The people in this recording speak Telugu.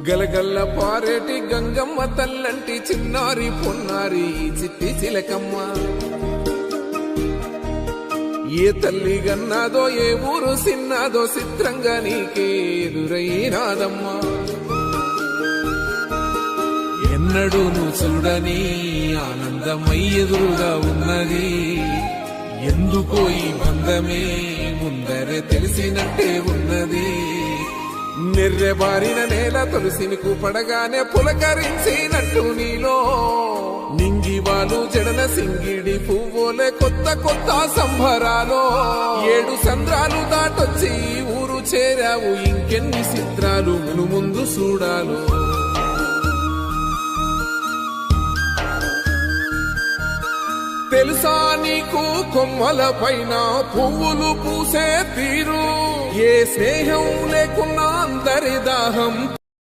గలగల్ల పారేటి గంగమ్మ తల్లంటి చిన్నారి పొన్నారి చిట్టి చిలకమ్మ. ఏ తల్లి గన్నాదో ఏ ఊరు సిన్నాదో చిత్రంగా నీకే ఎదురైనాదమ్మా. ఎన్నడూ నువ్వు చూడని ఆనందమై ఎదురుగా ఉన్నది. ఎందుకో ఈ బంధమే ముందరే తెలిసినట్టే ఉన్నది. నిర్రెబారిన నేల తులసినికు పడగానే పులకరించినట్టు నీలో నింగివాలు జడన సింగిడి పువ్వులే కొత్త కొత్త సంబరాలో. 7 సంద్రాలు దాటొచ్చి ఊరు చేరావు, ఇంకెన్ని చిత్రాలు మును ముందు చూడాలు. తెలుసా నీకు కొమ్మల పైన పువ్వులు పూసే తీరు, ఏ స్నేహం లేకున్నా అందరి దాహం